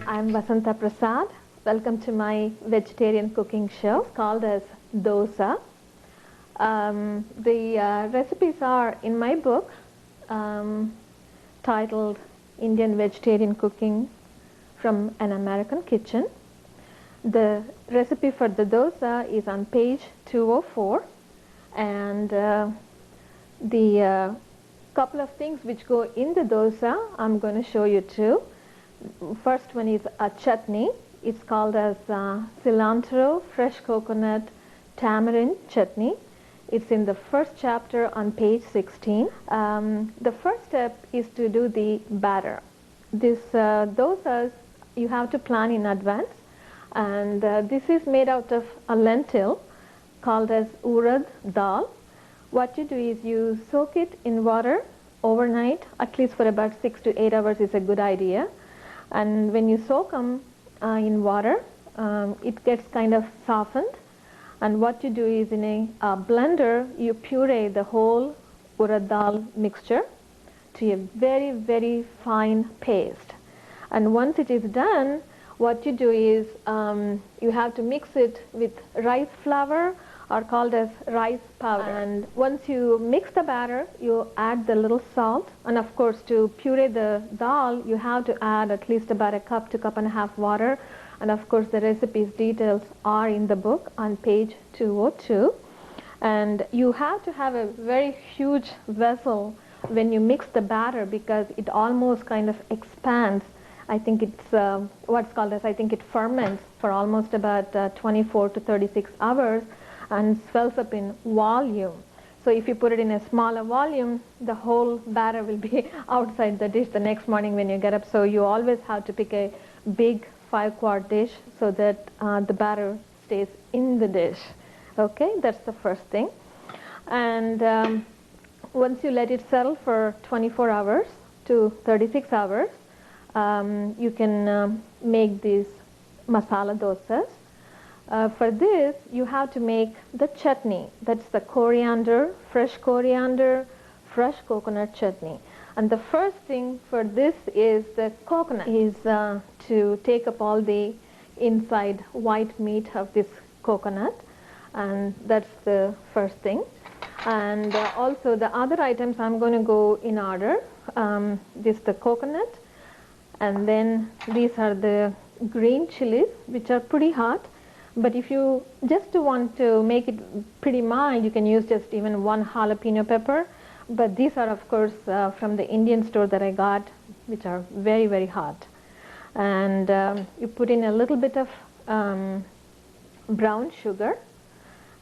I'm Vasanta Prasad. Welcome to my vegetarian cooking show called as Dosa. The recipes are in my book titled Indian Vegetarian Cooking from an American Kitchen. The recipe for the dosa is on page 204, and the couple of things which go in the dosa I'm going to show you too. First one is a chutney. It's called as cilantro, fresh coconut, tamarind chutney. It's in the first chapter on page 16. The first step is to do the batter. This dosas you have to plan in advance, and this is made out of a lentil called as urad dal. What you do is you soak it in water overnight, at least for about 6 to 8 hours is a good idea. And when you soak them in water, it gets kind of softened. And what you do is in a blender, you puree the whole urad dal mixture to a very, very fine paste. And once it is done, what you do is you have to mix it with rice flour, or called as rice powder. And once you mix the batter, you add the little salt. And of course, to puree the dal, you have to add at least about a cup to cup and a half water. And of course, the recipe's details are in the book on page 202. And you have to have a very huge vessel when you mix the batter, because it almost kind of expands. I think it's what's called as, I think it ferments for almost about 24 to 36 hours and swells up in volume. So if you put it in a smaller volume, the whole batter will be outside the dish the next morning when you get up. So you always have to pick a big 5-quart dish so that the batter stays in the dish. Okay, that's the first thing. And once you let it settle for 24 hours to 36 hours, you can make these masala dosas. For this, you have to make the chutney. That's the coriander, fresh coconut chutney. And the first thing for this is the coconut, is to take up all the inside white meat of this coconut. And that's the first thing. And also the other items I'm going to go in order. This is the coconut. And then these are the green chilies, which are pretty hot. But if you just want to make it pretty mild, you can use just even 1 jalapeno pepper. But these are, of course, from the Indian store that I got, which are very, very hot. And you put in a little bit of brown sugar,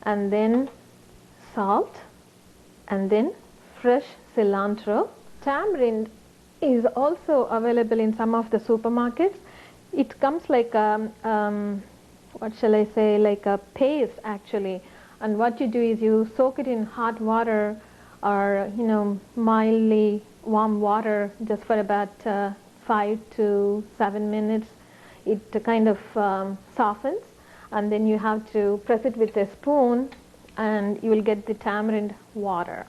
and then salt, and then fresh cilantro. Tamarind is also available in some of the supermarkets. It comes like what shall I say, like a paste actually. And what you do is you soak it in hot water, or mildly warm water, just for about 5 to 7 minutes. It kind of softens, and then you have to press it with a spoon, and you will get the tamarind water.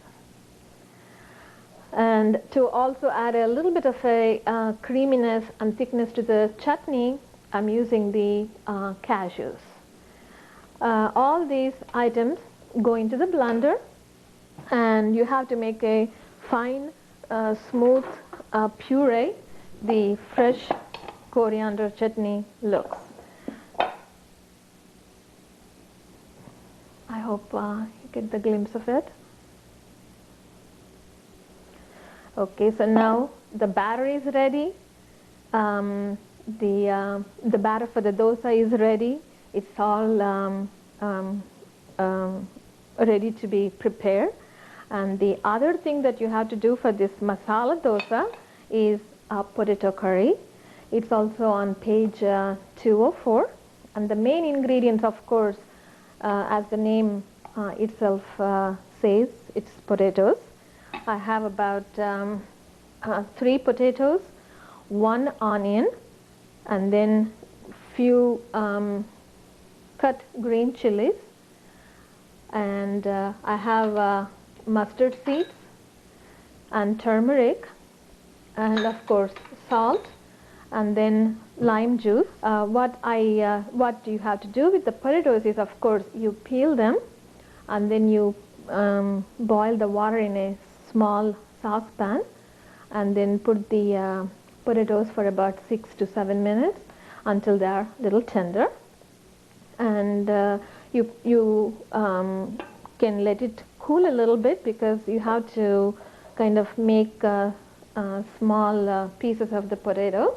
And to also add a little bit of a creaminess and thickness to the chutney, I'm using the cashews. All these items go into the blender, and you have to make a fine, smooth puree the fresh coriander chutney looks. I hope you get the glimpse of it. Okay, so now the batter is ready. The batter for the dosa is ready. It's all ready to be prepared. And the other thing that you have to do for this masala dosa is potato curry. It's also on page 204. And the main ingredients, of course, as the name itself says, it's potatoes. I have about 3 potatoes, 1 onion, and then few cut green chilies, and I have mustard seeds and turmeric and of course salt, and then lime juice. What you have to do with the potatoes is, of course, you peel them, and then you boil the water in a small saucepan, and then put the potatoes for about 6 to 7 minutes until they are a little tender, and you can let it cool a little bit, because you have to kind of make small pieces of the potato.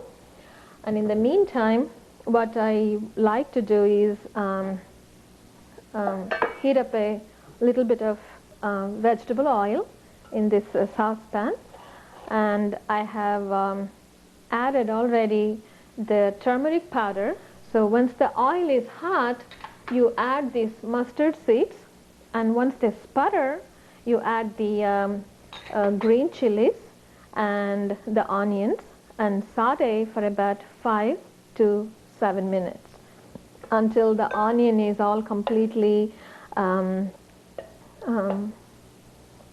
And in the meantime, what I like to do is heat up a little bit of vegetable oil in this saucepan, and I have added already the turmeric powder. So once the oil is hot, you add these mustard seeds, and once they sputter, you add the green chilies and the onions, and saute for about 5 to 7 minutes until the onion is all completely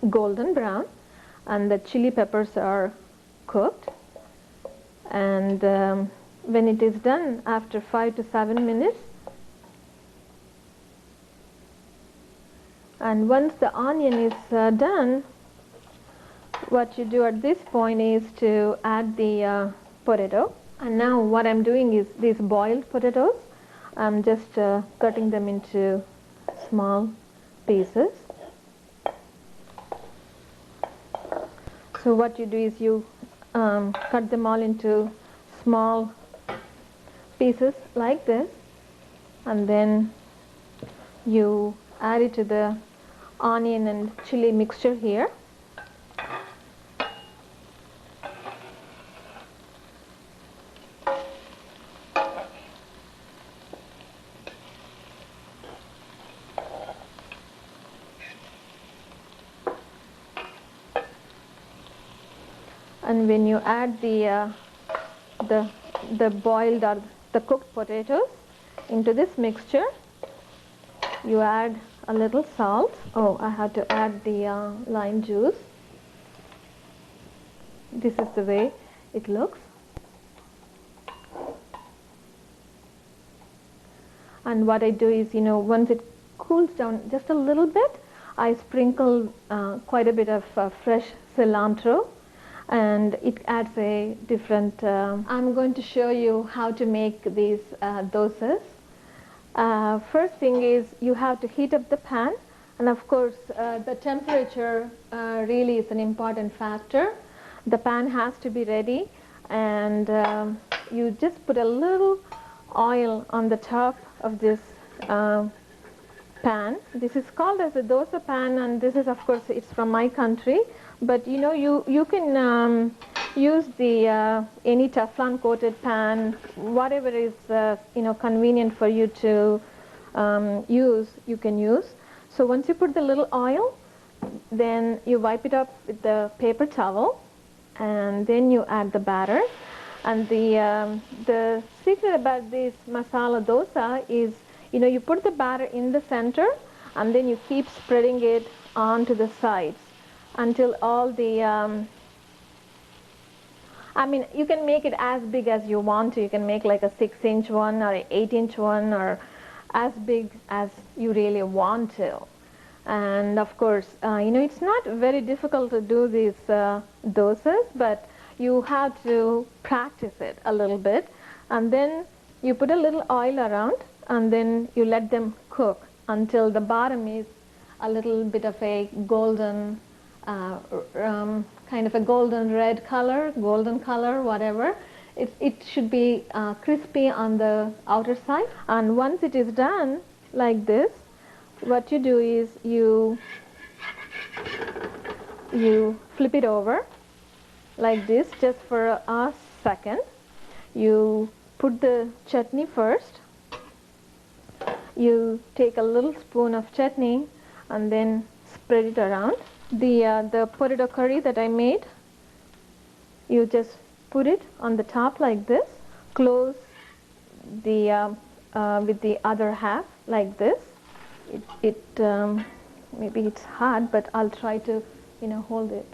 golden brown and the chili peppers are cooked. And when it is done after 5 to 7 minutes, and once the onion is done, what you do at this point is to add the potato. And now what I'm doing is these boiled potatoes, I'm just cutting them into small pieces. So what you do is you cut them all into small pieces like this, and then you add it to the onion and chili mixture here. And when you add the boiled or the cooked potatoes into this mixture, you add a little salt. Oh, I had to add the lime juice. This is the way it looks. And what I do is, once it cools down just a little bit, I sprinkle quite a bit of fresh cilantro, and it adds a different. I'm going to show you how to make these dosas. First thing is you have to heat up the pan, and of course the temperature really is an important factor. The pan has to be ready, and you just put a little oil on the top of this pan. This is called as a dosa pan, and this is, of course, it's from my country, but you can use the any Teflon coated pan, whatever is convenient for you to use, you can use. So once you put the little oil, then you wipe it up with the paper towel, and then you add the batter. And the secret about this masala dosa is, you put the batter in the center, and then you keep spreading it onto the sides until all the you can make it as big as you want to. You can make like a 6-inch one or an 8-inch one, or as big as you really want to. And of course, it's not very difficult to do these dosas, but you have to practice it a little bit. And then you put a little oil around, and then you let them cook until the bottom is a little bit of a golden, kind of a golden red color, golden color, whatever. It should be crispy on the outer side. And once it is done like this, what you do is you flip it over like this just for a second. You put the chutney first. You take a little spoon of chutney and then spread it around. The potato curry that I made, you just put it on the top like this. Close the with the other half like this. Maybe it's hard, but I'll try to hold it.